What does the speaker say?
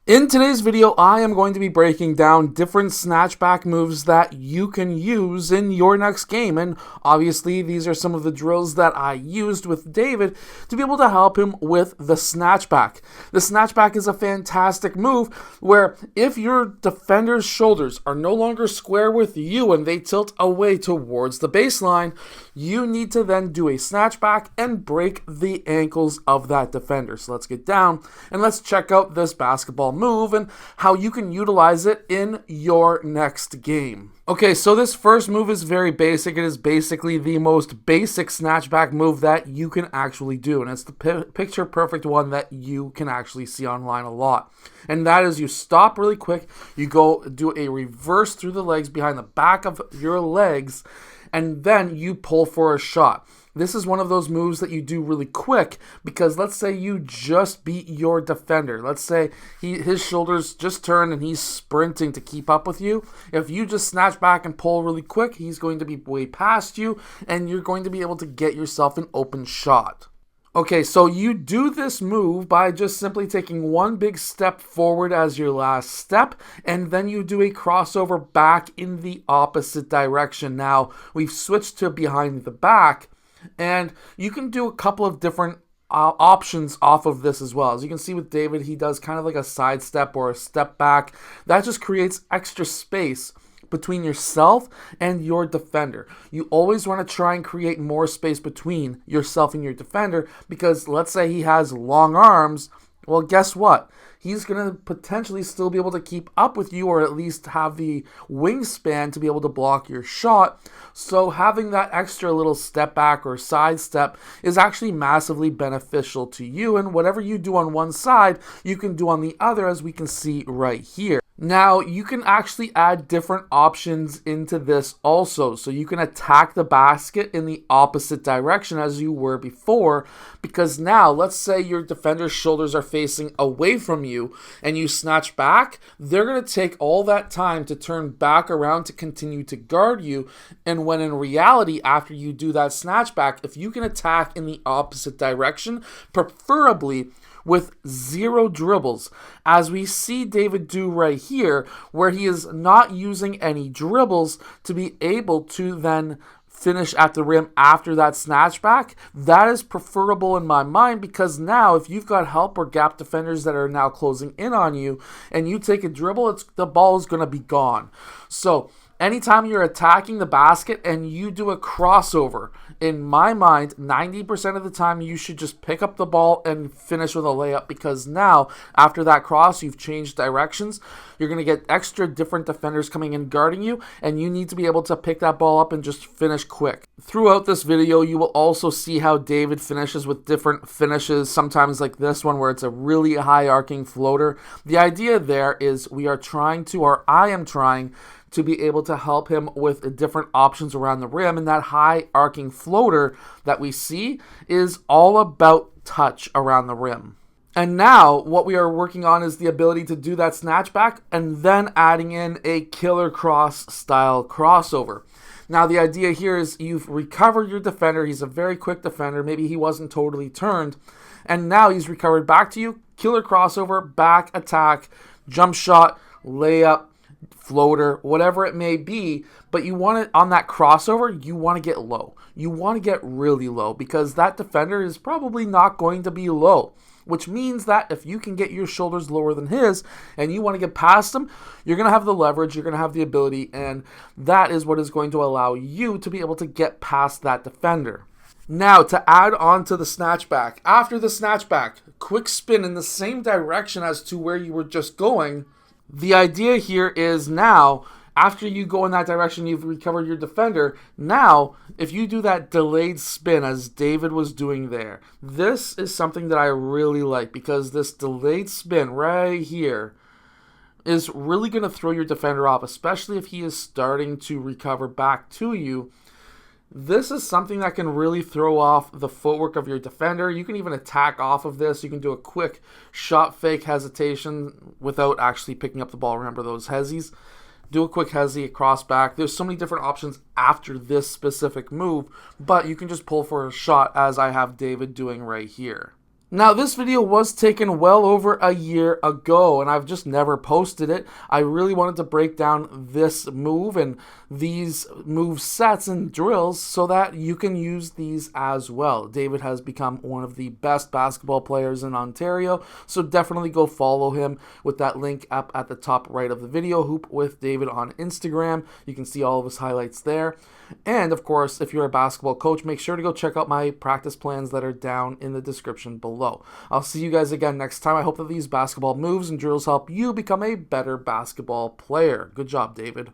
In today's video, I am going to be breaking down different snatchback moves that you can use in your next game. And obviously, these are some of the drills that I used with David to be able to help him with the snatchback. The snatchback is a fantastic move where if your defender's shoulders are no longer square with you and they tilt away towards the baseline, you need to then do a snatchback and break the ankles of that defender. So let's get down and let's check out this basketball move and how you can utilize it in your next game. Okay, so this first move is very basic. It is basically the most basic snatchback move that you can actually do, and it's the picture perfect one that you can actually see online a lot. And that is, you stop really quick, you go do a reverse through the legs behind the back of your legs, and then you pull for a shot. This is one of those moves that you do really quick because let's say you just beat your defender. Let's say his shoulders just turned and he's sprinting to keep up with you. If you just snatch back and pull really quick, he's going to be way past you and you're going to be able to get yourself an open shot. Okay, so you do this move by just simply taking one big step forward as your last step, and then you do a crossover back in the opposite direction. Now, we've switched to behind the back, and you can do a couple of different options off of this as well. As you can see with David, he does kind of like a side step or a step back. That just creates extra space between yourself and your defender. You always want to try and create more space between yourself and your defender because let's say he has long arms. Well, guess what? He's going to potentially still be able to keep up with you or at least have the wingspan to be able to block your shot. So having that extra little step back or side step is actually massively beneficial to you. And whatever you do on one side, you can do on the other, as we can see right here. Now, you can actually add different options into this also. So you can attack the basket in the opposite direction as you were before, because now, let's say your defender's shoulders are facing away from you and you snatch back, they're going to take all that time to turn back around to continue to guard you. And when in reality, after you do that snatch back, if you can attack in the opposite direction, preferably with zero dribbles, as we see David do right here, where he is not using any dribbles to be able to then finish at the rim after that snatchback. That is preferable in my mind because now if you've got help or gap defenders that are now closing in on you and you take a dribble, the ball is going to be gone. So anytime you're attacking the basket and you do a crossover, in my mind, 90% of the time you should just pick up the ball and finish with a layup because now, after that cross, you've changed directions. You're going to get extra different defenders coming in guarding you, and you need to be able to pick that ball up and just finish quick. Throughout this video, you will also see how David finishes with different finishes, sometimes like this one where it's a really high arcing floater. The idea there is I am trying to be able to help him with different options around the rim, and that high arcing floater that we see is all about touch around the rim. And now what we are working on is the ability to do that snatchback and then adding in a killer cross style crossover. Now the idea here is you've recovered your defender. He's a very quick defender. Maybe he wasn't totally turned. And now he's recovered back to you. Killer crossover, back attack, jump shot, layup, floater, whatever it may be, but you want it on that crossover, you want to get low. You want to get really low because that defender is probably not going to be low, which means that if you can get your shoulders lower than his and you want to get past him, you're going to have the leverage, you're going to have the ability, and that is what is going to allow you to be able to get past that defender. Now, to add on to the snatchback, after the snatchback, quick spin in the same direction as to where you were just going. The idea here is now, after you go in that direction, you've recovered your defender. Now, if you do that delayed spin as David was doing there, this is something that I really like because this delayed spin right here is really going to throw your defender off, especially if he is starting to recover back to you. This is something that can really throw off the footwork of your defender. You can even attack off of this. You can do a quick shot fake hesitation without actually picking up the ball. Remember those hezzies? Do a quick hezzy, a cross back. There's so many different options after this specific move, but you can just pull for a shot as I have David doing right here. Now, this video was taken well over a year ago, and I've just never posted it. I really wanted to break down this move and these move sets and drills so that you can use these as well. David has become one of the best basketball players in Ontario, so definitely go follow him with that link up at the top right of the video. Hoop with David on Instagram. You can see all of his highlights there. And of course, if you're a basketball coach, make sure to go check out my practice plans that are down in the description below. I'll see you guys again next time. I hope that these basketball moves and drills help you become a better basketball player. Good job, David.